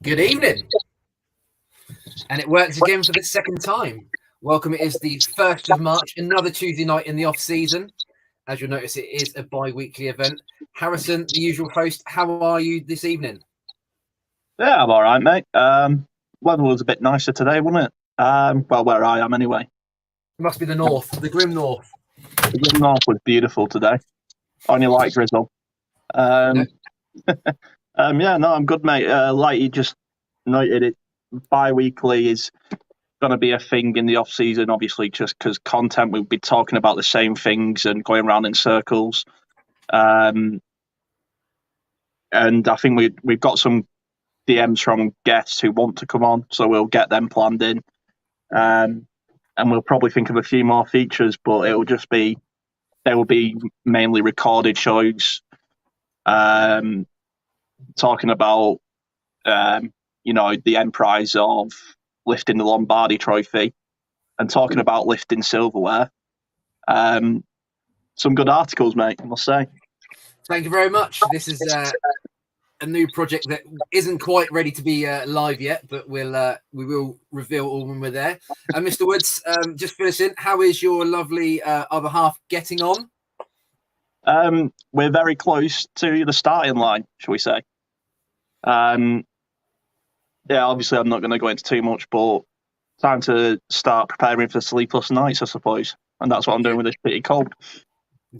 Good evening. And it works again for the second time. Welcome. It is the 1st of March, another Tuesday night in the off-season. As you'll notice, it is a bi-weekly event. Harrison, the usual host, how are you this evening? Yeah, I'm all right, mate. Weather was a bit nicer today, wasn't it? Well, where I am anyway. It must be the north, the grim north. The grim north was beautiful today. Only light drizzle. No. Yeah, no, I'm good, mate. Like you just noted, it bi-weekly is going to be a thing in the off season, obviously, just because content we'll be talking about the same things and going around in circles. And I think we've got some DMs from guests who want to come on, so we'll get them planned in. And we'll probably think of a few more features, but they will be mainly recorded shows, talking about the end prize of lifting the Lombardi Trophy and talking about lifting silverware. Some good articles, mate, I must say. Thank you very much. This is a new project that isn't quite ready to be live yet, but we will reveal all when we're there. Mr. Woods, just fill us in. How is your lovely other half getting on? We're very close to the starting line, shall we say. Yeah, obviously I'm not going to go into too much, but time to start preparing for sleepless nights, I suppose. And that's what I'm doing with this pretty cold.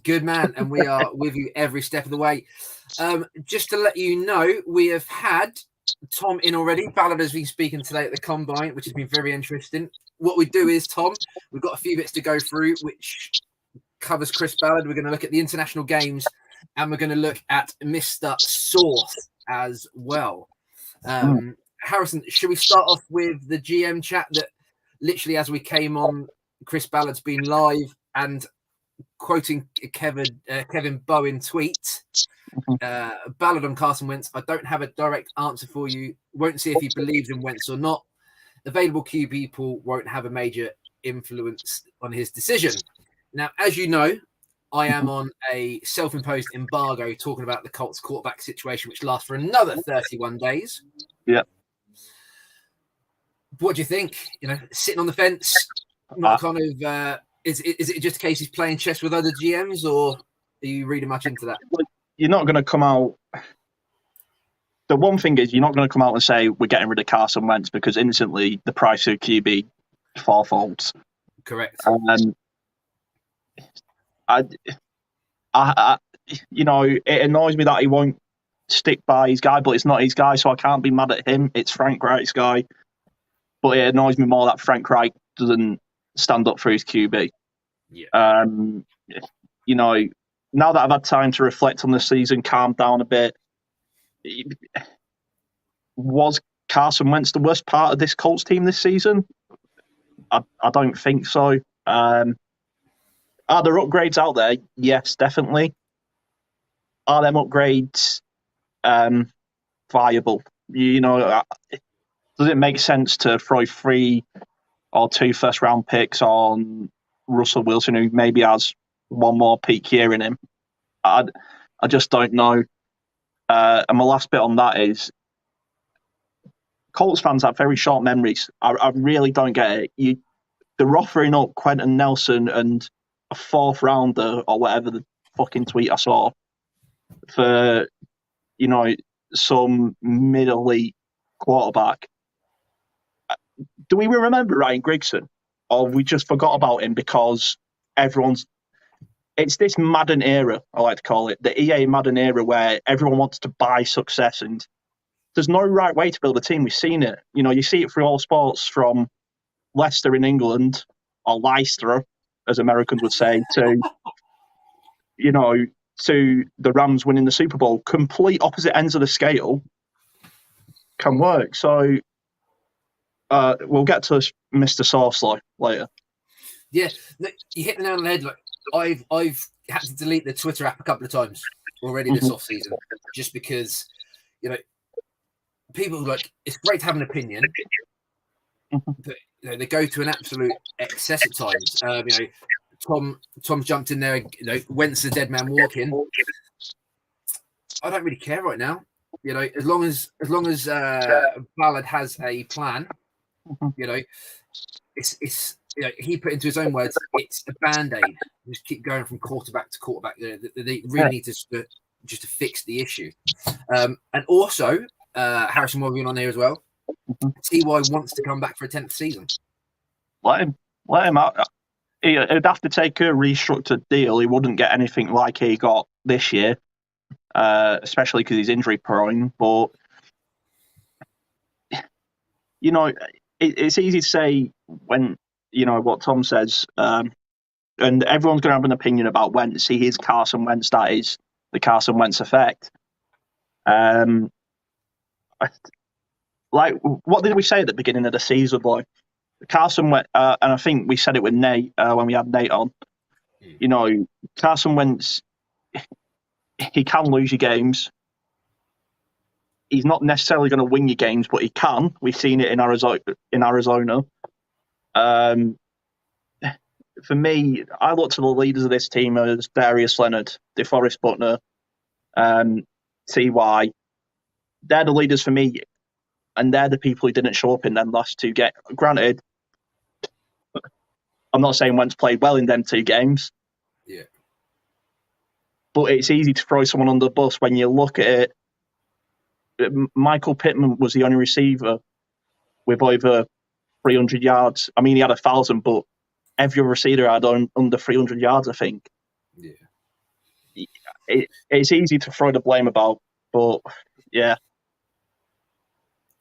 Good man, and we are with you every step of the way. Just to let you know, we have had Tom in already. Ballard has been speaking today at the Combine, which has been very interesting. What we do is, Tom, we've got a few bits to go through, which covers Chris Ballard. We're going to look at the international games, and we're going to look at Mr. Source as well. Harrison, should we start off with the GM chat that literally as we came on, Chris Ballard's been live and quoting Kevin Bowen tweet, Ballard on Carson Wentz, I don't have a direct answer for you. Won't see if he believes in Wentz or not. Available QB pool won't have a major influence on his decision. Now, as you know, I am on a self-imposed embargo talking about the Colts quarterback situation, which lasts for another 31 days. Yeah. What do you think? Sitting on the fence, not kind of... Is it just a case he's playing chess with other GMs, or are you reading much into that? You're not going to come out... The one thing is, you're not going to come out and say, we're getting rid of Carson Wentz, because instantly the price of QB fourfolds. Correct. It annoys me that he won't stick by his guy, but it's not his guy, so I can't be mad at him. It's Frank Reich's guy. But it annoys me more that Frank Reich doesn't stand up for his QB. Yeah. Now that I've had time to reflect on the season, calm down a bit, was Carson Wentz the worst part of this Colts team this season? I don't think so. Are there upgrades out there? Yes, definitely. Are them upgrades viable? Does it make sense to throw 3 or 2 first-round picks on Russell Wilson, who maybe has one more peak year in him? I just don't know. And my last bit on that is, Colts fans have very short memories. I really don't get it. They're offering up Quentin Nelson and a 4th rounder, or whatever the fucking tweet I saw, for, some mid-elite quarterback. Do we remember Ryan Grigson? Or we just forgot about him because it's this Madden era, I like to call it, the EA Madden era, where everyone wants to buy success, and there's no right way to build a team. We've seen it. You see it through all sports, from Leicester in England, or Leicester, as Americans would say, to the Rams winning the Super Bowl. Complete opposite ends of the scale can work. So we'll get to Mr. Source later. Yeah, you hit the nail on the head. Like I've had to delete the Twitter app a couple of times already this off season, just because people it's great to have an opinion, but they go to an absolute excess at times. Tom jumped in there. Wentz the dead man walking. I don't really care right now. You know, as long as Ballard has a plan, you know, it's you know, he put into his own words, it's a band-aid. Just keep going from quarterback to quarterback. You know, they really need to just to fix the issue. And also, Harrison Morgan on here as well. TY wants to come back for a 10th season. Let him out. He'd have to take a restructured deal. He wouldn't get anything like he got this year, especially because he's injury prone. But you know, it's easy to say when you know what Tom says, and everyone's going to have an opinion about Wentz. He is Carson Wentz. That is the Carson Wentz effect. Like, what did we say at the beginning of the season, boy? Carson Wentz, and I think we said it with Nate when we had Nate on. You know, Carson Wentz, he can lose your games. He's not necessarily going to win your games, but he can. We've seen it in Arizona. For me, I look to the leaders of this team as Darius Leonard, DeForest Buckner, Ty. They're the leaders for me, and they're the people who didn't show up in them last two games. Granted, I'm not saying Wentz played well in them two games. Yeah. But it's easy to throw someone under the bus when you look at it. Michael Pittman was the only receiver with over 300 yards. I mean, he had 1,000, but every receiver had under 300 yards, I think. Yeah. It's easy to throw the blame about, but yeah.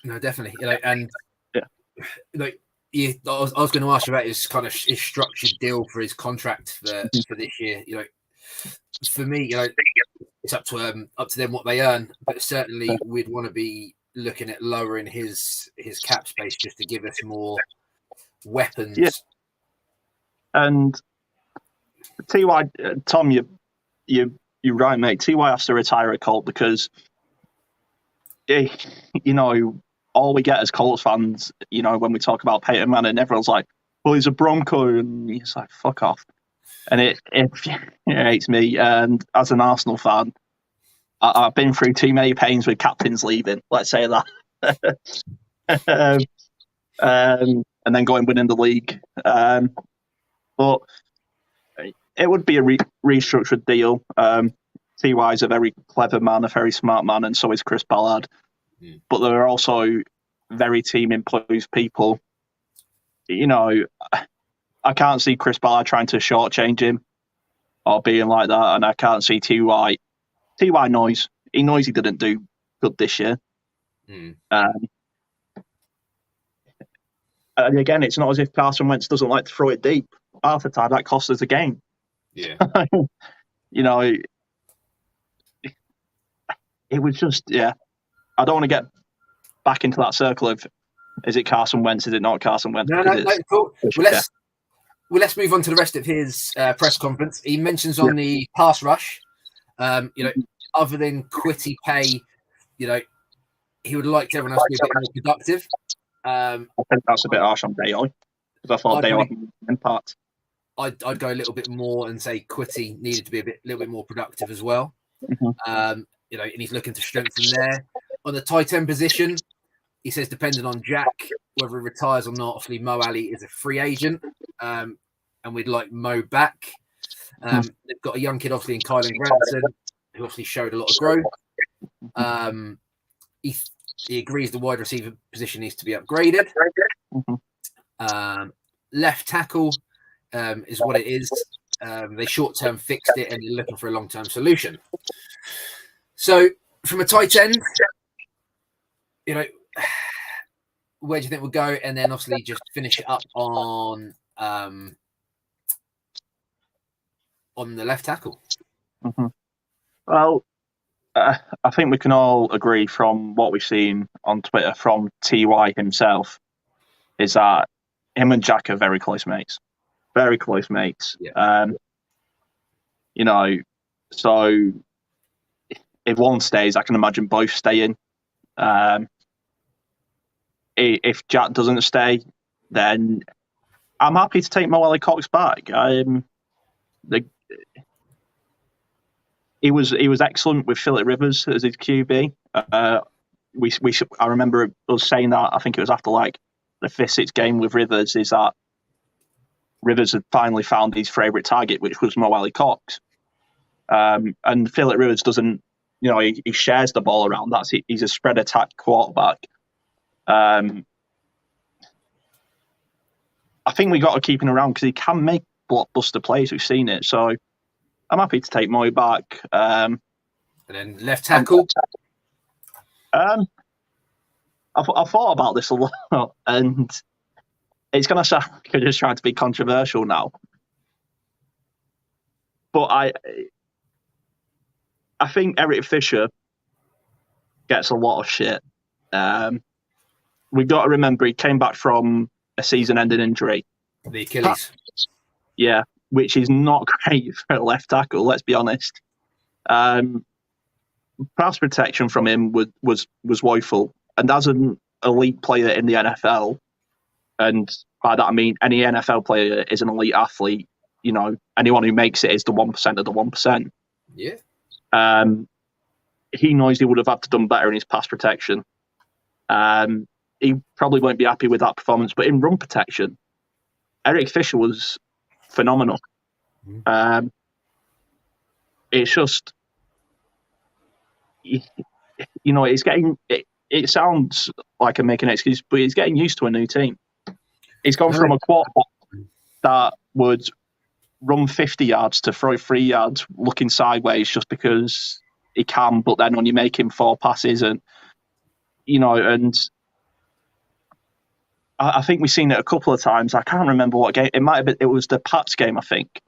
No, definitely. You know, and yeah. Like, yeah, I was going to ask you about his kind of his structured deal for his contract for this year. You know, for me, you know, it's up to them what they earn, but certainly we'd want to be looking at lowering his cap space just to give us more weapons. Yeah. And Ty, Tom, you're right, mate. Ty has to retire at Colt because, you know, all we get as Colts fans, you know, when we talk about Peyton Manning, everyone's like, well, he's a Bronco, and he's like, fuck off. And it hates me. And as an Arsenal fan, I've been through too many pains with captains leaving, let's say that. And then going winning the league. But it would be a restructured deal. Ty is a very clever man, a very smart man, and so is Chris Ballard. But there are also very team-imposed people. You know, I can't see Chris Ballard trying to shortchange him or being like that, and I can't see Ty. Ty knows. He knows he didn't do good this year. And again, it's not as if Carson Wentz doesn't like to throw it deep. Half the time, that costs us a game. Yeah. You know, it was just, yeah. I don't want to get back into that circle of, is it Carson Wentz? Is it not Carson Wentz? No, cool. Well, let's move on to the rest of his press conference. He mentions on the pass rush, you know, other than quitty pay, you know, he would like everyone else to be a bit more productive. I think that's a bit harsh on Dayoy, because I thought Dayoy in part. I'd go a little bit more and say Quitty needed to be little bit more productive as well. You know, and he's looking to strengthen there. On the tight end position, he says depending on Jack, whether he retires or not, obviously Mo Ali is a free agent, and we'd like Mo back. They've got a young kid, obviously, in Kylan Granson, who obviously showed a lot of growth. He agrees the wide receiver position needs to be upgraded. Left tackle is what it is. They short-term fixed it and they're looking for a long-term solution. So from a tight end, you know, where do you think we'll go? And then obviously just finish it up on the left tackle. Well, I think we can all agree from what we've seen on Twitter from TY himself is that him and Jack are very close mates. Very close mates. Yeah. You know, so if one stays, I can imagine both staying. If Jack doesn't stay, then I'm happy to take Mo Ali Cox back. he was excellent with Philip Rivers as his QB. I remember us saying that. I think it was after like the 5th, 6th game with Rivers. Is that Rivers had finally found his favourite target, which was Mo Ali Cox. And Philip Rivers doesn't, he shares the ball around. He's a spread attack quarterback. I think we got to keep him around because he can make blockbuster plays. We've seen it, so I'm happy to take Moy back. And then left tackle. I've thought about this a lot, and it's going to sound like I'm just trying to be controversial now, but I think Eric Fisher gets a lot of shit. We've got to remember he came back from a season-ending injury. The Achilles. Yeah, which is not great for a left tackle, let's be honest. Pass protection from him was woeful. And as an elite player in the NFL, and by that I mean any NFL player is an elite athlete, anyone who makes it is the 1% of the 1%. Yeah. He knows he would have had to done better in his pass protection. He probably won't be happy with that performance, but in run protection, Eric Fisher was phenomenal. It's just, it's getting. It sounds like I'm making an excuse, but he's getting used to a new team. He's gone from a quarterback that would run 50 yards to throw 3 yards looking sideways just because he can, but then when you make him 4 passes and I think we've seen it a couple of times. I can't remember what game. It might have been, it was the Pats game, I think.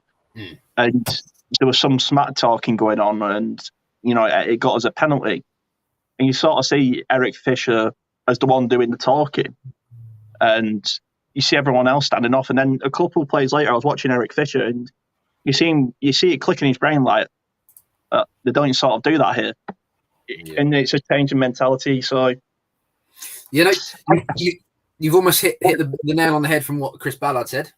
And there was some smack talking going on and, it got us a penalty. And you sort of see Eric Fisher as the one doing the talking. And you see everyone else standing off. And then a couple of plays later, I was watching Eric Fisher and you see it click in his brain like, they don't sort of do that here. Yeah. And it's a change in mentality. So, you've almost hit the nail on the head from what Chris Ballard said.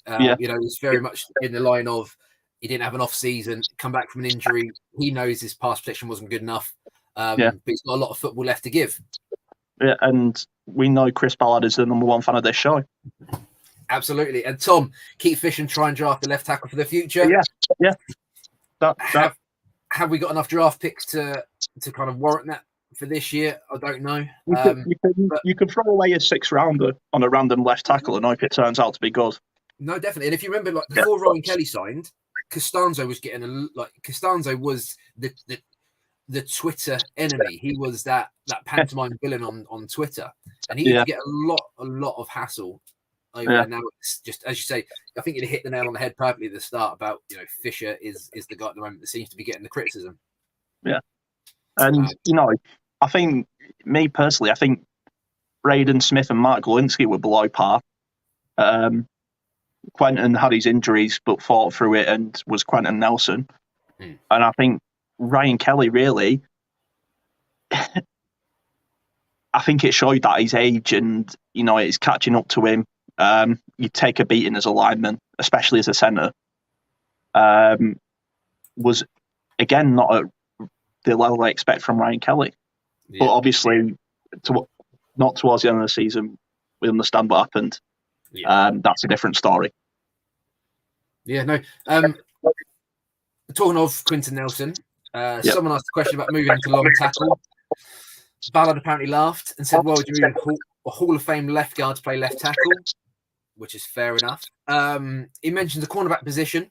It's very much in the line of he didn't have an off season, come back from an injury. He knows his pass protection wasn't good enough. But he's got a lot of football left to give. Yeah, and we know Chris Ballard is the number one fan of this show. Absolutely. And Tom, keep fishing, try and draft the left tackle for the future. Yeah. Have we got enough draft picks to kind of warrant that for this year? I don't know. You can throw away a 6th rounder on a random left tackle and hope it turns out to be good. No, definitely. And if you remember, before Ryan Kelly signed, Costanzo was Costanzo was the Twitter enemy. He was that pantomime villain on Twitter, and he used to get a lot of hassle over there. Now it's just, as you say, I think you hit the nail on the head perfectly at the start about Fisher is the guy at the moment that seems to be getting the criticism. Yeah, and I think me personally, I think Braden Smith and Mark Lewinsky were below par. Quentin had his injuries but fought through it and was Quentin Nelson. And I think Ryan Kelly really, I think it showed that his age and, it's catching up to him. You take a beating as a lineman, especially as a centre. Was, again, not at the level I expect from Ryan Kelly. Yeah. But obviously, not towards the end of the season, we understand what happened. Yeah. That's a different story. Yeah, no. Talking of Quentin Nelson, someone asked a question about moving into long tackle. Ballard apparently laughed and said, well, would you move a Hall of Fame left guard to play left tackle? Which is fair enough. He mentioned the cornerback position,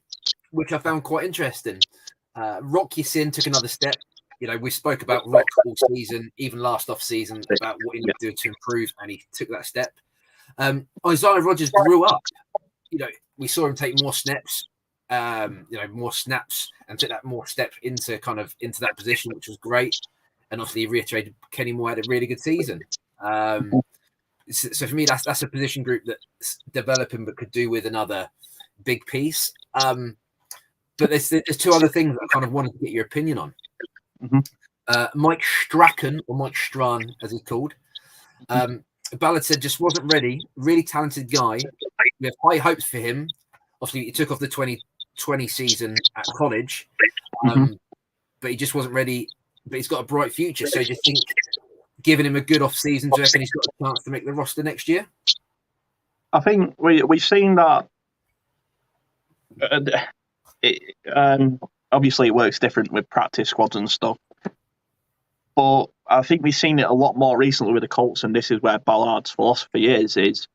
which I found quite interesting. Rock Ya-Sin took another step. We spoke about Rock all season, even last off season, about what he needed to do to improve, and he took that step. Isaiah Rodgers grew up. We saw him take more snaps, and took that more step into that position, which was great. And obviously, he reiterated Kenny Moore had a really good season. So for me, that's a position group that's developing, but could do with another big piece. But there's 2 other things that I kind of wanted to get your opinion on. Mike Strachan, or Mike Strahan, as he's called. Ballard said just wasn't ready. Really talented guy. We have high hopes for him. Obviously, he took off the 2020 season at college. But but he just wasn't ready. But he's got a bright future. So do you think giving him a good off season, do you reckon he's got a chance to make the roster next year? I think we've seen that. Obviously, it works different with practice squads and stuff. But I think we've seen it a lot more recently with the Colts, and this is where Ballard's philosophy is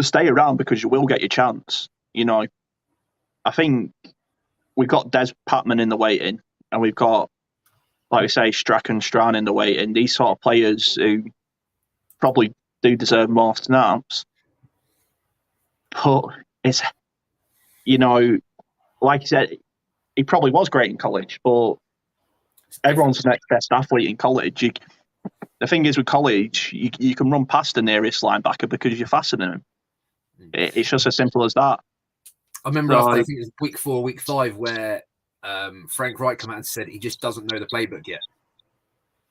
stay around because you will get your chance. I think we've got Des Patman in the waiting, and we've got, like we say, Strachan Strachan in the waiting. These sort of players who probably do deserve more snaps. But it's, like you said, he probably was great in college, but everyone's the next best athlete in college. The thing is with college, you can run past the nearest linebacker because you're faster than him. It's just as simple as that. I remember after, I think it was week 4, week 5, where Frank Wright came out and said he just doesn't know the playbook yet.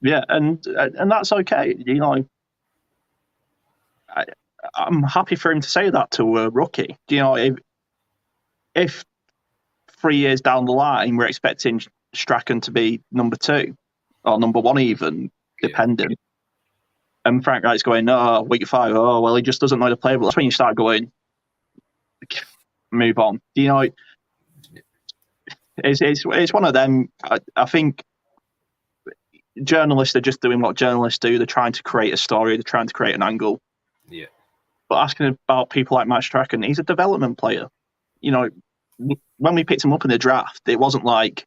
Yeah, and that's okay. I'm happy for him to say that to a rookie. If 3 years down the line we're expecting Strachan to be number 2 or number 1 even, depending, and Frank Wright's going, week 5, well, he just doesn't know the playbook. That's when you start going, move on. It's one of them. I think journalists are just doing what journalists do. They're trying to create a story. They're trying to create an angle. Yeah. But asking about people like Matt Strachan, he's a development player. When we picked him up in the draft, it wasn't like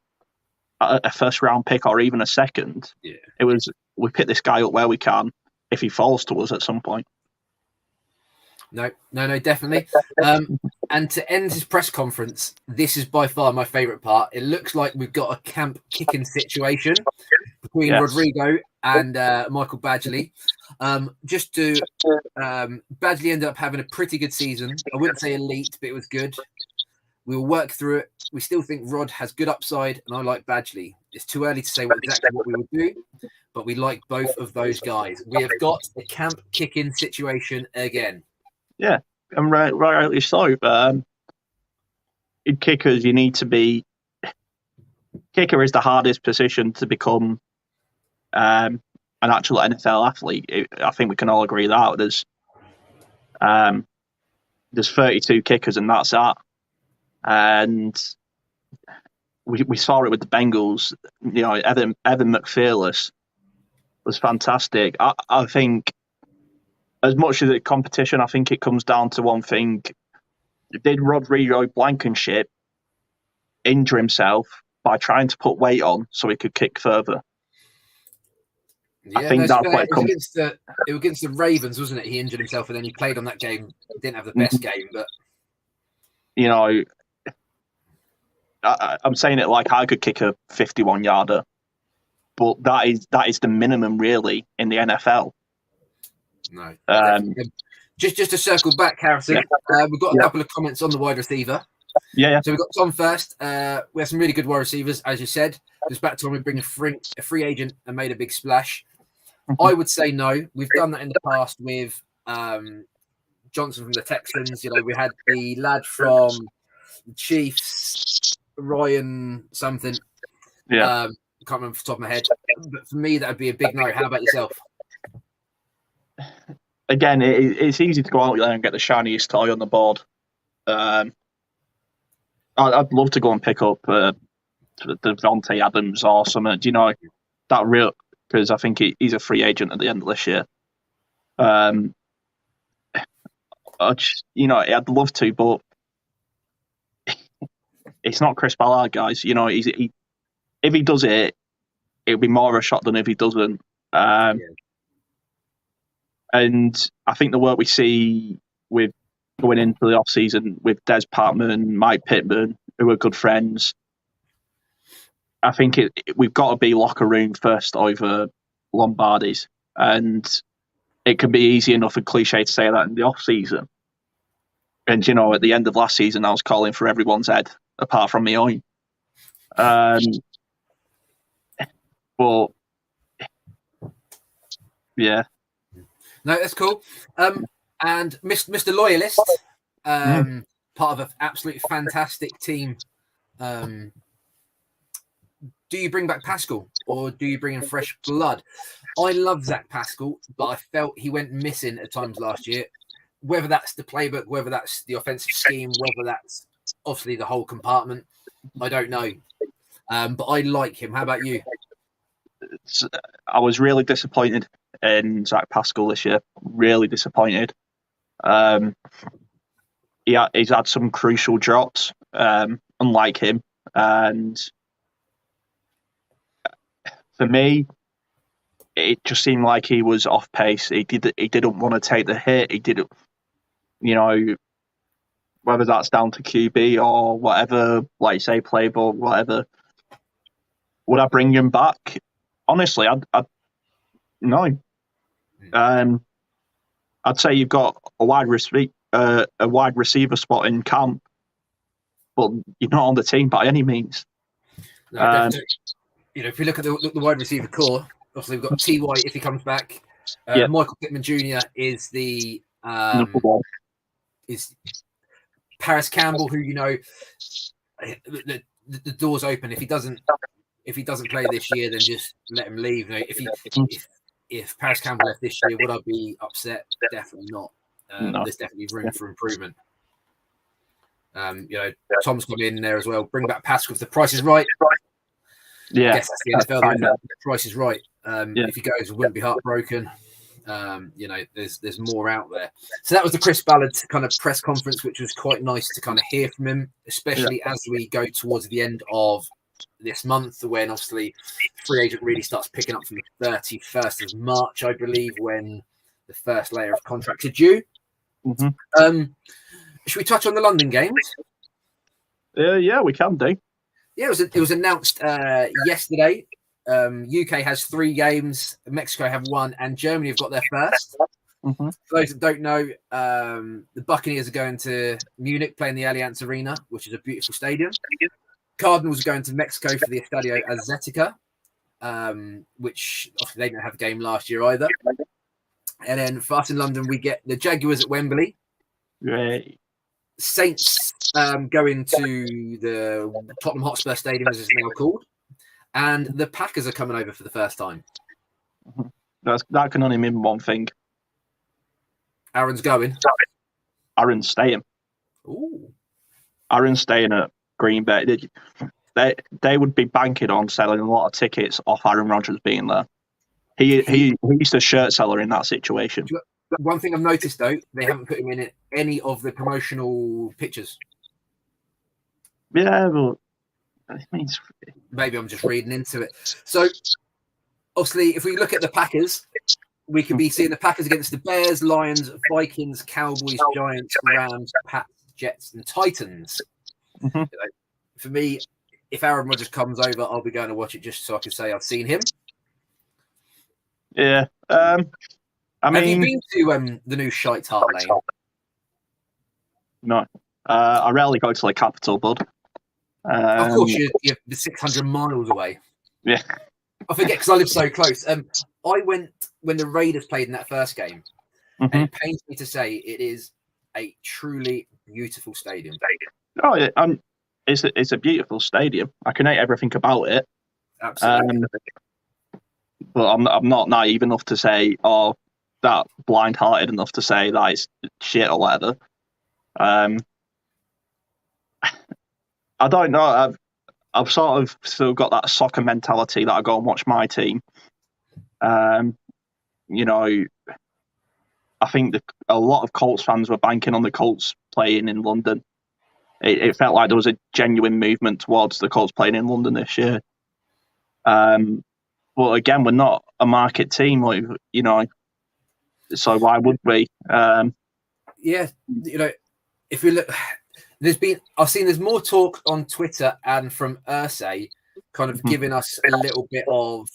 a first round pick or even a second. Yeah. It was, we pick this guy up where we can if he falls to us at some point. No, definitely. And to end his press conference, this is by far my favourite part. It looks like we've got a camp kicking situation between Rodrigo and Michael Badgley. Badgley ended up having a pretty good season. I wouldn't say elite, but it was good. We will work through it. We still think Rod has good upside, and I like Badgley. It's too early to say exactly what we would do, but we like both of those guys. We have got the camp kicking situation again. Yeah, and rightly so. In kickers, you need to be. Kicker is the hardest position to become an actual NFL athlete. I think we can all agree that there's 32 kickers, and that's that. And we saw it with the Bengals. Evan McPherson was fantastic. I think, as much as the competition, I think it comes down to one thing. Did Rodrigo Blankenship injure himself by trying to put weight on so he could kick further? Yeah, I think that's what it comes. It was against the Ravens, wasn't it? He injured himself and then he played on that game. Didn't have the best game, but I'm saying it like I could kick a 51-yarder, but that is the minimum really in the NFL. No. Just to circle back, Harrison, we've got a couple of comments on the wide receiver. Yeah. So we've got Tom first. We have some really good wide receivers, as you said. Just back to when we bring a free agent and made a big splash. I would say no. We've done that in the past with Johnson from the Texans. We had the lad from the Chiefs, Ryan something. Yeah. Can't remember off the top of my head. But for me, that would be a big no. How about yourself? Again, it's easy to go out there and get the shiniest toy on the board. I'd love to go and pick up Devontae Adams or something. That real, because I think he's a free agent at the end of this year. I'd love to, but it's not Chris Ballard, guys. If he does it, it'll be more of a shot than if he doesn't. And I think the work we see with going into the off season with Des Patman, Mike Pittman, who are good friends, I think we've got to be locker room first over Lombardi's, and it can be easy enough and cliche to say that in the off season. And at the end of last season, I was calling for everyone's head apart from my own. But yeah. No, that's cool. And Mr. Loyalist, part of an absolutely fantastic team do you bring back Pascal or do you bring in fresh blood? I love Zach Pascal, but I felt he went missing at times last year. Whether that's the playbook, whether that's the offensive scheme, whether that's obviously the whole compartment, I don't know. But I like him. How about you? I was really disappointed in Zach Pascal this year. Really disappointed. He's had some crucial drops, unlike him. And for me, it just seemed like he was off pace. He didn't want to take the hit. He didn't, whether that's down to QB or whatever, like say playbook, whatever. Would I bring him back? Honestly, I'd no. I'd say you've got a wide receiver spot in camp, but you're not on the team by any means. No, if we look at the wide receiver core, obviously we've got T.Y. if he comes back. Michael Pittman Jr. is the is Paris Campbell, who the door's open. If he doesn't play this year, then just let him leave. If Paris Campbell left this year, would I be upset? Definitely not. No. There's definitely room for improvement. Tom's come in there as well. Bring back Pascal if the price is right. Yeah, I guess that's the NFL. The price is right. If he goes, we wouldn't be heartbroken. There's more out there. So that was the Chris Ballard kind of press conference, which was quite nice to kind of hear from him, especially as we go towards the end of this month, when obviously free agent really starts picking up from the 31st of March, I believe, when the first layer of contracts are due. Mm-hmm. Should we touch on the London games? Yeah, we can do. Yeah, it was announced yesterday. UK has 3 games, Mexico have 1, and Germany have got their first. Mm-hmm. For those that don't know, the Buccaneers are going to Munich, playing the Allianz Arena, which is a beautiful stadium. Cardinals are going to Mexico for the Estadio Azteca, which obviously they didn't have a game last year either. And then for us in London, we get the Jaguars at Wembley. Right. Saints going to the Tottenham Hotspur Stadium, as it's now called. And the Packers are coming over for the first time. That can only mean one thing. Aaron's going. Aaron's staying. Ooh. Aaron's staying at Green Bay. They would be banking on selling a lot of tickets off Aaron Rodgers being there. He's the shirt seller in that situation. One thing I've noticed, though, they haven't put him in any of the promotional pictures. Yeah, but it means... Maybe I'm just reading into it. So, obviously, if we look at the Packers, we could be seeing the Packers against the Bears, Lions, Vikings, Cowboys, Giants, Rams, Pats, Jets, and Titans. Mm-hmm. For me, if Aaron Rodgers comes over, I'll be going to watch it just so I can say I've seen him. Yeah. Have you been to the new Shite Hart Lane? No. I rarely go to the capital, bud. Of course, you're 600 miles away. Yeah. I forget because I live so close. I went when the Raiders played in that first game, and it pains me to say it is a truly beautiful stadium. Oh, yeah, it's a beautiful stadium. I can hate everything about it. Absolutely. But I'm not naive enough to say, that blind-hearted enough to say that it's shit or whatever. I don't know. I've sort of still got that soccer mentality that I go and watch my team. I think a lot of Colts fans were banking on the Colts playing in London. It felt like there was a genuine movement towards the Colts playing in London this year. But again, we're not a market team, so why would we? Yeah, if we look, I've seen there's more talk on Twitter and from Ursay kind of giving us a little bit of,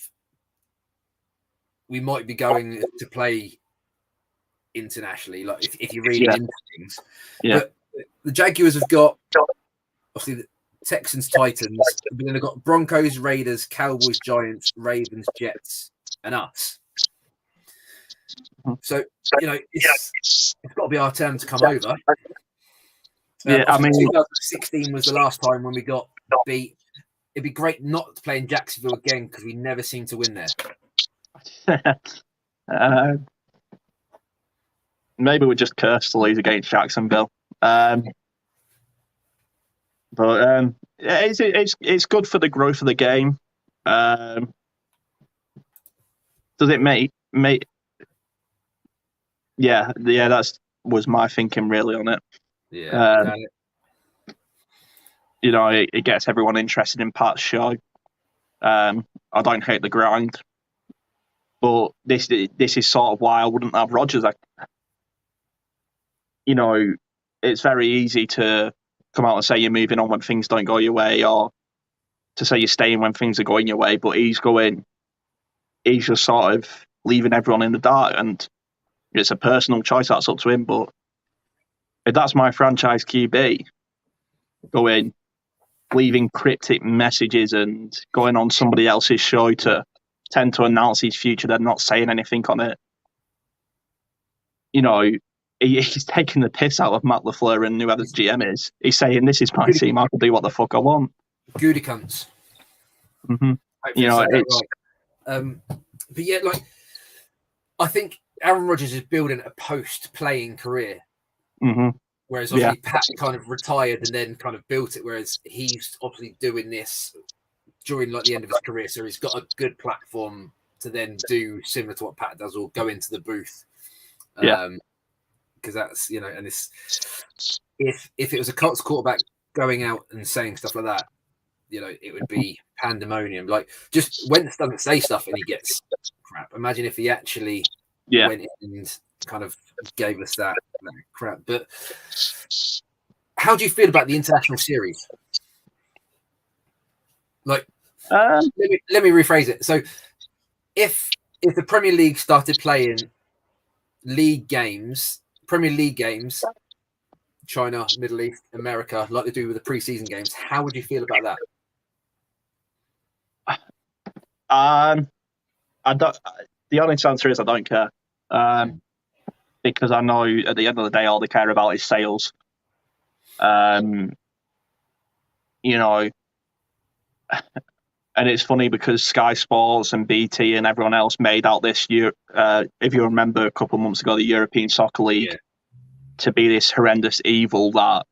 we might be going to play internationally, like if you're reading into things. Yeah. But the Jaguars have got obviously the Texans, Titans, but then they've got Broncos, Raiders, Cowboys, Giants, Ravens, Jets, and us. So it's got to be our turn to come over. Yeah, 2016 was the last time when we got beat. it'd be great not to play in Jacksonville again because we never seem to win there. Maybe we're just cursed to lose against Jacksonville. But it's good for the growth of the game. Does it make? Yeah, was my thinking really on it. Yeah, you know, it gets everyone interested in Pat's show. I don't hate the grind, but this is sort of why I wouldn't have Rodgers. You know, it's very easy to come out and say you're moving on when things don't go your way, or to say you're staying when things are going your way. But he's just sort of leaving everyone in the dark, and it's a personal choice. That's up to him. But if that's my franchise QB, leaving cryptic messages and going on somebody else's show to tend to announce his future, then not saying anything on it. You know, he's taking the piss out of Matt LaFleur and whoever the GM is. He's saying, "This is my team. I can do what the fuck I want." Goody cunts. Mm-hmm. You know, it's right. But yeah, like I think Aaron Rodgers is building a post-playing career. Mm-hmm. Whereas obviously Pat kind of retired and then kind of built it. Whereas he's obviously doing this during like the end of his career, so he's got a good platform to then do similar to what Pat does, or go into the booth. Because that's, you know, and this if it was a Colts quarterback going out and saying stuff like that, you know, it would be pandemonium. Like, just Wentz doesn't say stuff and he gets crap. Imagine if he actually went in and kind of gave us that crap. But how do you feel about the international series? Like, let me rephrase it. So, if the Premier League started playing Premier League games, China, Middle East, America, like they do with the preseason games, how would you feel about that? I don't. The honest answer is I don't care. Because I know at the end of the day, all they care about is sales. You know, and it's funny because Sky Sports and BT and everyone else made out this year, if you remember a couple of months ago, the European Soccer League to be this horrendous evil that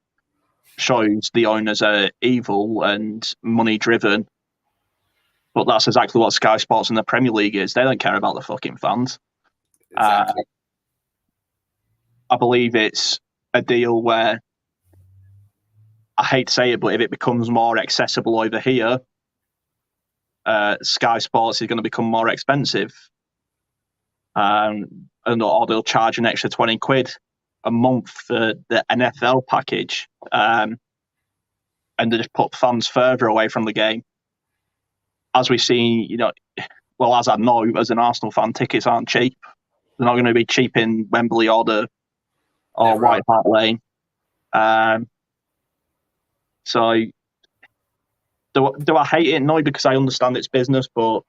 shows the owners are evil and money driven. But that's exactly what Sky Sports and the Premier League is. They don't care about the fucking fans. Exactly. I believe it's a deal where, I hate to say it, but if it becomes more accessible over here, Sky Sports is going to become more expensive. Or they'll charge an extra 20 quid a month for the NFL package. And they just put fans further away from the game. As we've seen, you know, well, as I know, as an Arsenal fan, tickets aren't cheap. They're not going to be cheap in Wembley or White Hart Lane. So, do I hate it? No, because I understand it's business, but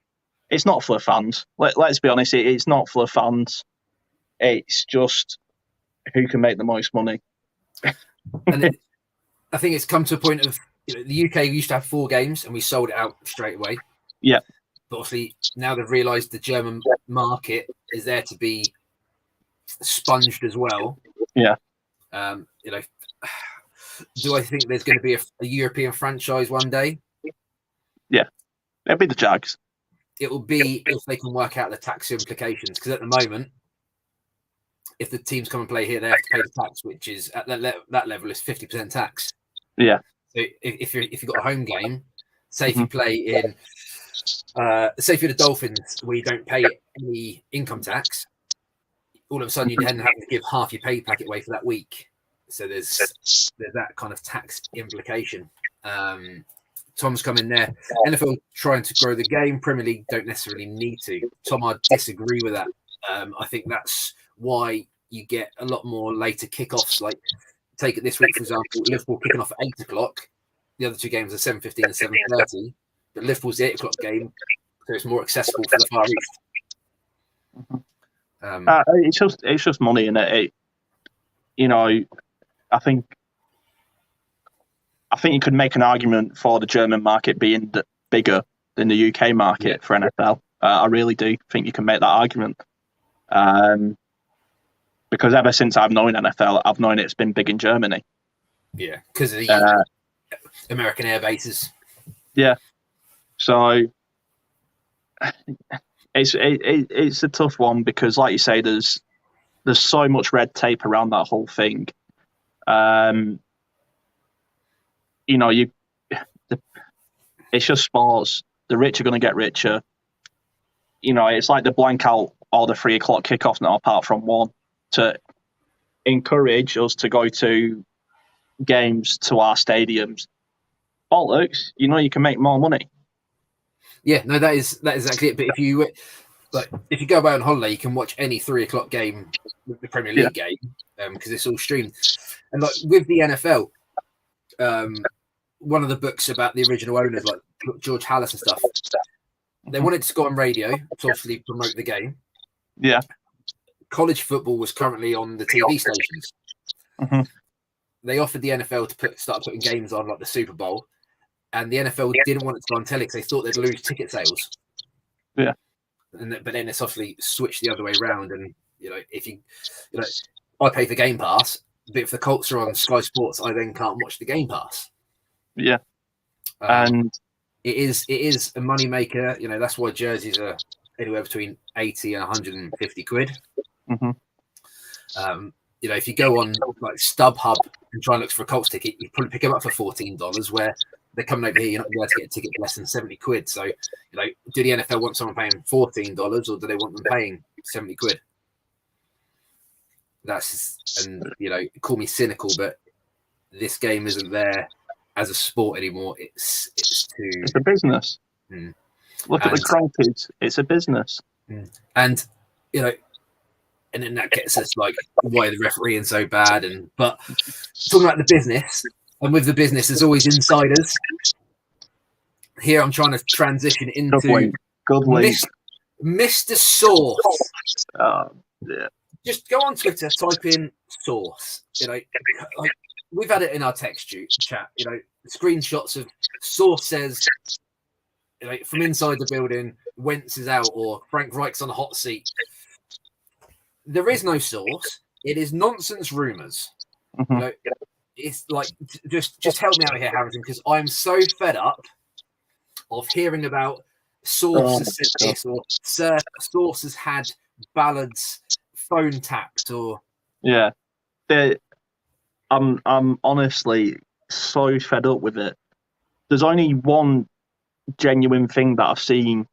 it's not for fans. Let's be honest, it's not for fans. It's just who can make the most money. And I think it's come to a point of, you know, the UK used to have 4 games and we sold it out straight away. Yeah. But obviously now they've realised the German market is there to be sponged as well. Yeah. You know, do I think there's going to be a European franchise one day? Yeah. It'll be the Jags. It will be if they can work out the tax implications. Because at the moment, if the teams come and play here, they have to pay the tax, which is at that level is 50% tax. Yeah. So if you've got a home game, say if you play in, say if you're the Dolphins, where you don't pay any income tax, all of a sudden you then have to give half your pay packet away for that week. So there's that kind of tax implication. Tom's come in there. NFL trying to grow the game. Premier League don't necessarily need to. Tom, I disagree with that. I think that's why you get a lot more later kickoffs. Like, take it this week, for example, Liverpool kicking off at 8 o'clock. The other 2 games are 7:15 and 7:30. But Liverpool's the 8 o'clock game, so it's more accessible for the Far East. It's just money in it. You know, I think I think you could make an argument for the German market being bigger than the UK market for NFL. I really do think you can make that argument. Because ever since I've known NFL, I've known it's been big in Germany. Yeah, because of the American air bases. Yeah. So it's a tough one because, like you say, there's so much red tape around that whole thing. It's just sports. The rich are going to get richer. It's like the blank out all the 3 o'clock kickoffs now, apart from one, to encourage us to go to games to our stadiums. Bollocks! You can make more money. Yeah, no, that is exactly it. But if you go away on holiday, you can watch any 3 o'clock game, the Premier League game, because it's all streamed. And like with the NFL, one of the books about the original owners, like George Hallis and stuff, they wanted to go on radio to obviously promote the game. Yeah. College football was currently on the TV stations. Mm-hmm. They offered the NFL to start putting games on, like the Super Bowl, and the NFL didn't want it to go on telly because they thought they'd lose ticket sales. Yeah. But then it's obviously switched the other way around, and I pay for Game Pass, but if the Colts are on Sky Sports, I then can't watch the Game Pass. Yeah. And it is a money maker. That's why jerseys are anywhere between 80 and 150 quid. Mm-hmm. If you go on like StubHub and try and look for a Colts ticket, you probably pick them up for $14, where they're coming over here, you're not going to be able to get a ticket for less than 70 quid. So, do the NFL want someone paying $14 or do they want them paying 70 quid? Call me cynical, but this game isn't there as a sport anymore. It's a business. Look at the Cronkies. It's a business. And then that gets us like, why the refereeing so bad? But talking about the business, and with the business, there's always insiders. Here, I'm trying to transition into Mr. Source. Oh, yeah. Just go on Twitter, type in Source. We've had it in our text chat. Screenshots of Source says, from inside the building, Wentz is out, or Frank Reich's on the hot seat. There is no source. It is nonsense rumors. Mm-hmm. It's like, just help me out here, Harrington, because I'm so fed up of hearing about sources said this, or sources had Ballard's phone tapped, or I'm honestly so fed up with it. There's only one genuine thing that I've seen,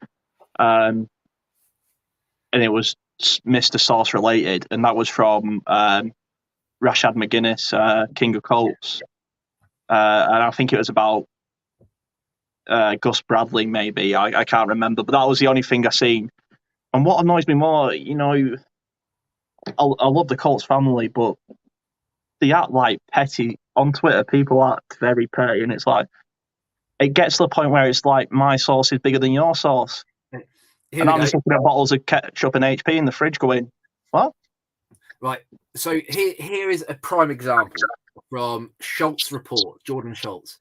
and it was Mr. Sauce related, and that was from Rashad McGinnis, King of Colts, and I think it was about Gus Bradley, maybe. I can't remember, but that was the only thing I seen. And what annoys me more, I love the Colts family, but they act like petty on Twitter. People act very petty, and it's like, it gets to the point where it's like, my sauce is bigger than your sauce. And I'm just looking at bottles of ketchup and HP in the fridge going, what? Right. So here is a prime example from Schultz Report, Jordan Schultz.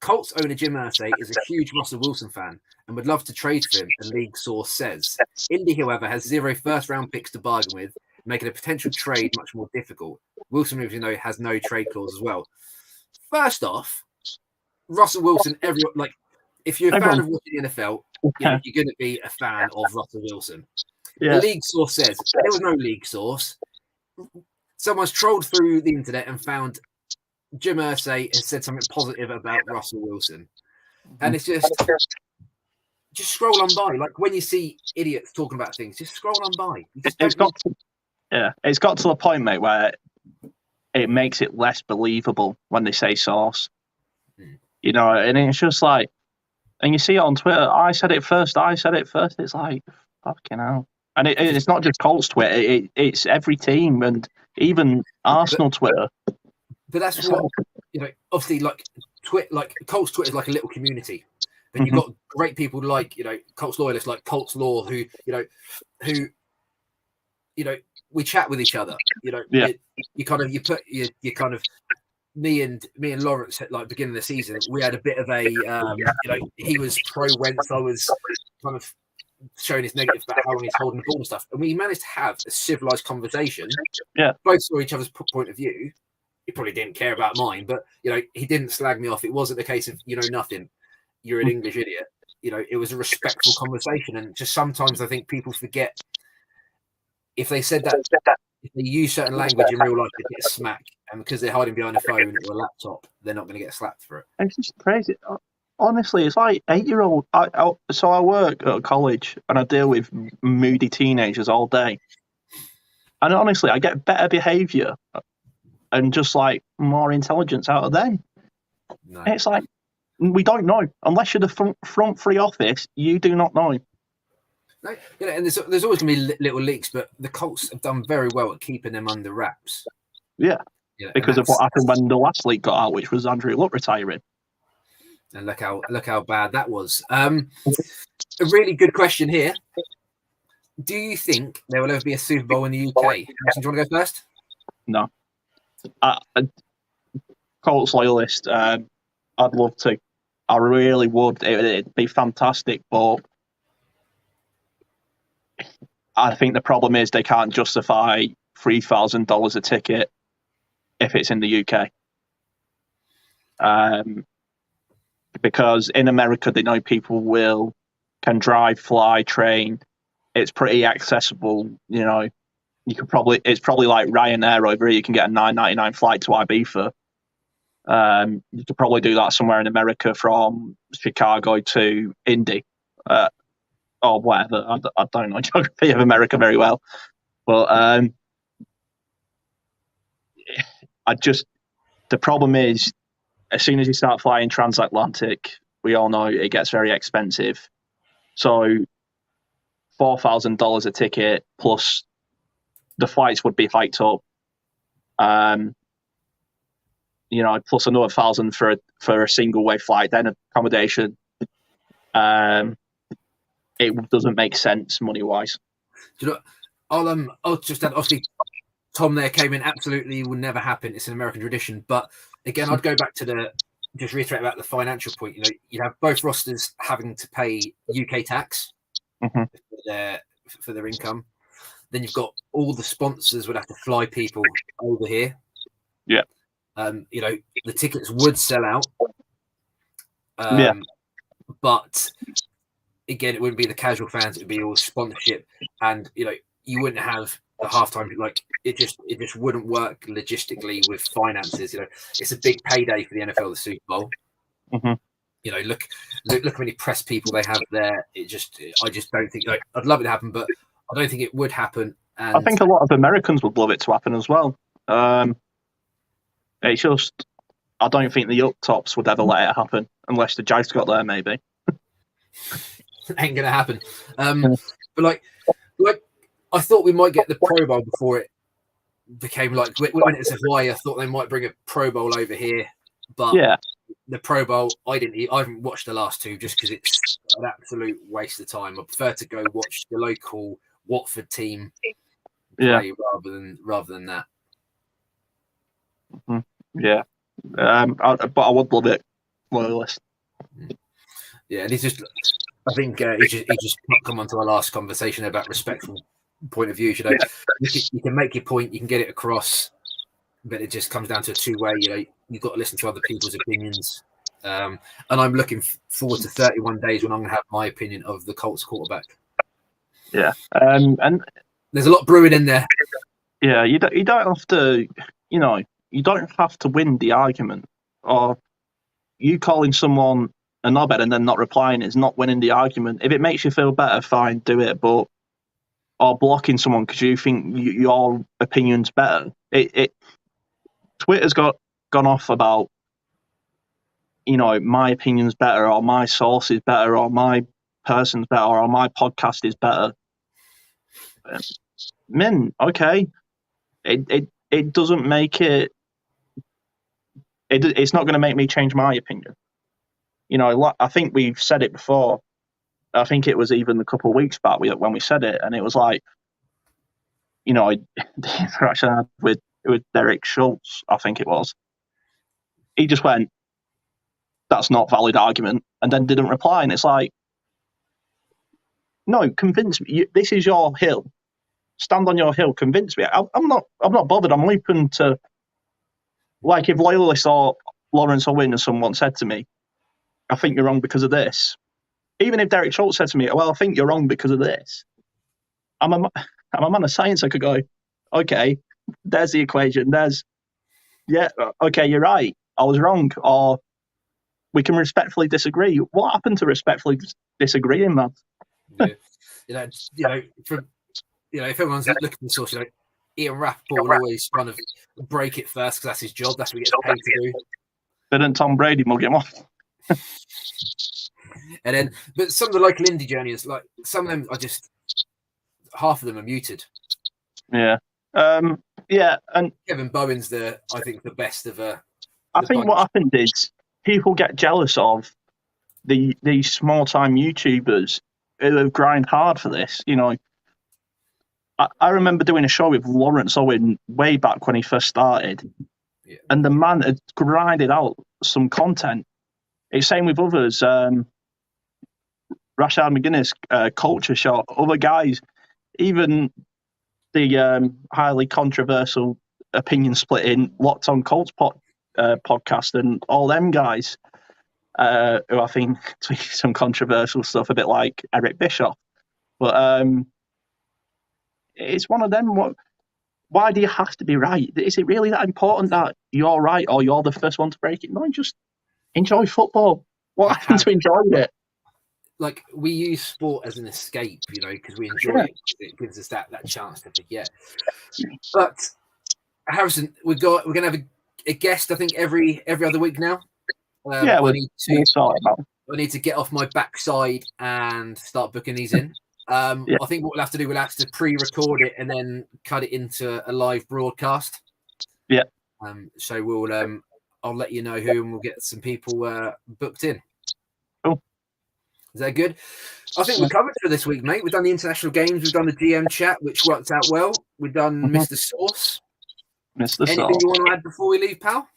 Colts owner Jim Irsay is a huge Russell Wilson fan and would love to trade for him, a league source says. Indy, however, has 0 first-round picks to bargain with, making a potential trade much more difficult. Wilson, as you know, has no trade clause as well. First off, Russell Wilson, if you're a fan of watching the NFL, you're going to be a fan of Russell Wilson. Yeah. The league source says there was no league source. Someone's trolled through the internet and found Jim Irsay has said something positive about Russell Wilson. And it's just scroll on by. Like when you see idiots talking about things, just scroll on by. It's got to the point, mate, where it makes it less believable when they say source. And it's just like, and you see it on Twitter, I said it first. It's like, fucking hell. And it's not just Colts Twitter, it's every team, and even Arsenal Twitter. But that's what, obviously, Colts Twitter is like a little community. Then you've got great people like, Colts loyalists, like Colts Law, who we chat with each other. You me and Lawrence at like beginning of the season, we had a bit of a he was pro Wentz, I was kind of showing his negative about how long he's holding the ball and stuff, and we managed to have a civilized conversation. Yeah, both saw each other's point of view. He probably didn't care about mine, but he didn't slag me off. It wasn't a case of nothing, you're an English idiot. It was a respectful conversation, and just sometimes I think people forget if they said that. If they use certain language in real life, they get a smack, and because they're hiding behind a phone or a laptop, they're not going to get slapped for it. it's just crazy. Honestly, it's like 8-year-old. So I work at a college and I deal with moody teenagers all day. And honestly, I get better behaviour and just like more intelligence out of them. No. It's like, we don't know. Unless you're the front free office, you do not know. No, and there's always going to be little leaks, but the Colts have done very well at keeping them under wraps. Yeah, because of what happened when the last leak got out, which was Andrew Luck retiring. And look how bad that was. A really good question here. Do you think there will ever be a Super Bowl in the UK? Do you want to go first? No. Colts loyalist. I'd love to. I really would. It'd be fantastic, but I think the problem is they can't justify $3,000 a ticket if it's in the UK. Because in America, they know people can drive, fly, train. It's pretty accessible. It's probably like Ryanair over here. You can get a $9.99 flight to Ibiza. You could probably do that somewhere in America from Chicago to Indy, or whatever. I don't know geography of America very well, but the problem is, as soon as you start flying transatlantic, we all know it gets very expensive. So $4,000 a ticket plus the flights would be hiked up. Plus another $1,000 for a single way flight, then accommodation. It doesn't make sense money wise. I'll just add, obviously Tom there came in, absolutely will never happen. It's an American tradition. But again, I'd go back to just reiterate about the financial point. You have both rosters having to pay UK tax for their income. Then you've got all the sponsors would have to fly people over here. Yeah. The tickets would sell out. But again, it wouldn't be the casual fans, it would be all sponsorship. And you wouldn't have the halftime, it just wouldn't work logistically with finances. It's a big payday for the NFL, the Super Bowl. Look how many press people they have there. I just don't think, I'd love it to happen, but I don't think it would happen. And I think a lot of Americans would love it to happen as well. It's just, I don't think the up tops would ever let it happen unless the Jags got there, maybe. Ain't gonna happen. But I thought we might get the Pro Bowl before it became when it's Hawaii. I thought they might bring a Pro Bowl over here, but the Pro Bowl I haven't watched the last two just because it's an absolute waste of time. I prefer to go watch the local Watford team play rather than that. Yeah, but I would love it. Loyalist. Yeah, and he's just. I think he just come on to our last conversation about respectful point of view. You can make your point, you can get it across, but it just comes down to a two-way. You've got to listen to other people's opinions. And I'm looking forward to 31 days when I'm going to have my opinion of the Colts quarterback. Yeah, and there's a lot brewing in there. Yeah, you don't have to. You don't have to win the argument, or you calling someone a knobhead and then not replying is not winning the argument. If it makes you feel better, fine, do it. But or blocking someone because you think your opinion's better. Twitter's gone off about my opinion's better, or my source is better, or my person's better, or my podcast is better. Okay, it doesn't make it. It's not going to make me change my opinion. I think we've said it before. I think it was even a couple of weeks back when we said it, and it was like, the interaction I had with Derek Schultz, I think it was. He just went, "That's not a valid argument," and then didn't reply. And it's like, no, convince me. This is your hill. Stand on your hill. Convince me. I'm not bothered. I'm open to, like, if Loyalist or Lawrence Owen or someone said to me, "I think you're wrong because of this." Even if Derek Schultz said to me, "Well, I think you're wrong because of this," I'm a man of science. I could go, "Okay, there's the equation. Okay, you're right. I was wrong." Or we can respectfully disagree. What happened to respectfully disagreeing, man? Yeah. If everyone's looking for the source, Ian Rappaport will always kind of break it first because that's his job. That's what he gets paid to do. Didn't Tom Brady mug him off? And then, but some of the local indie journeys, like some of them are just, half of them are muted. Yeah. Yeah, and Kevin Bowen's I think the best of I think what happened is people get jealous of these small time YouTubers who have grind hard for this. I remember doing a show with Lawrence Owen way back when he first started, and the man had grinded out some content. It's same with others. Rashad McGuinness, Culture Shock, other guys, even the highly controversial opinion splitting Locked On Colts podcast, and all them guys who I think tweet some controversial stuff, a bit like Eric Bischoff. But it's one of them. Why do you have to be right? Is it really that important that you're right or you're the first one to break it? No, just enjoy football. What happened to enjoying it? Like, we use sport as an escape, because we enjoy it. It gives us that chance to forget. But Harrison, we're going to have a guest, I think, every other week now. I need to get off my backside and start booking these in. I think what we'll have to pre-record it and then cut it into a live broadcast. Yeah. So we'll I'll let you know who, and we'll get some people booked in. Cool. Is that good? I think we're covered for this week, mate. We've done the international games. We've done the GM chat, which worked out well. We've done Mr. Sauce. Anything you want to add before we leave, pal?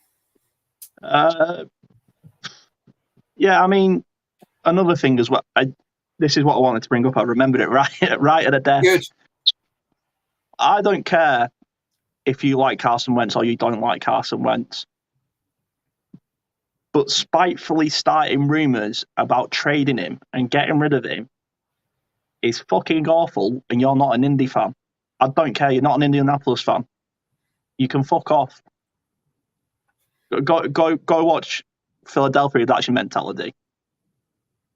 Yeah, I mean, another thing as well. This is what I wanted to bring up. I remembered it right at the desk. Good. I don't care if you like Carson Wentz or you don't like Carson Wentz, but spitefully starting rumours about trading him and getting rid of him is fucking awful, and you're not an Indy fan. I don't care. You're not an Indianapolis fan. You can fuck off. Go watch Philadelphia. That's your mentality.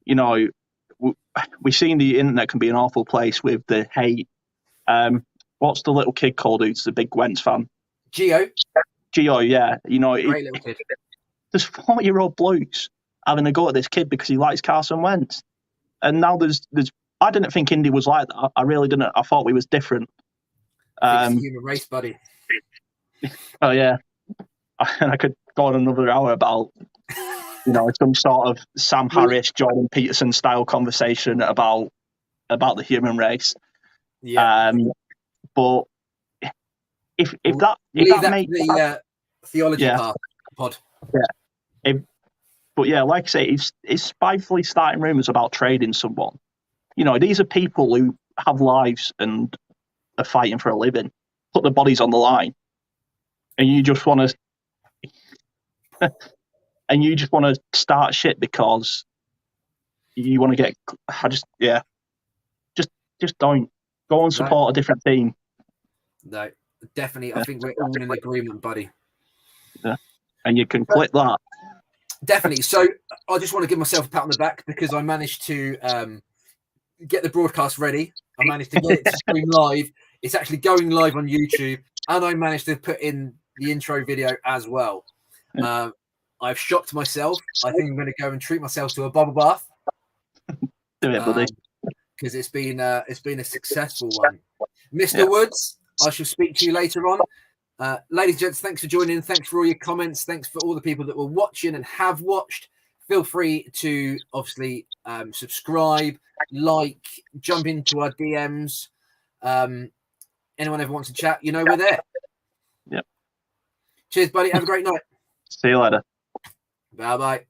We've seen the internet can be an awful place with the hate. What's the little kid called who's the big Wentz fan? Gio, yeah. Great little kid. There's 40-year-old blokes having a go at this kid because he likes Carson Wentz. And now there's I didn't think Indy was like that. I really didn't. I thought we was different. It's the human race, buddy. Oh, yeah. And I could go on another hour about, some sort of Sam Harris, Jordan Peterson style conversation about the human race. Yeah. But if that makes the theology pod. Yeah. But yeah, like I say, it's spitefully starting rumours about trading someone. These are people who have lives and are fighting for a living, put their bodies on the line, and you just want to start shit because you want to get. Just don't go and support a different team. No, definitely. I think we're all in agreement, buddy. Yeah, and you can click that. Definitely. So I just want to give myself a pat on the back because I managed to get the broadcast ready. I managed to get it to stream live. It's actually going live on YouTube, and I managed to put in the intro video as well. I've shocked myself. I think I'm going to go and treat myself to a bubble bath. Do it, buddy. Because it's been a successful one. Mr. Woods, I shall speak to you later on. Ladies and gents, thanks for joining in. Thanks for all your comments. Thanks for all the people that were watching and have watched. Feel free to obviously subscribe, like, jump into our DMs. Anyone ever wants to chat, we're there. Yep. Cheers, buddy. Have a great night. See you later. Bye bye.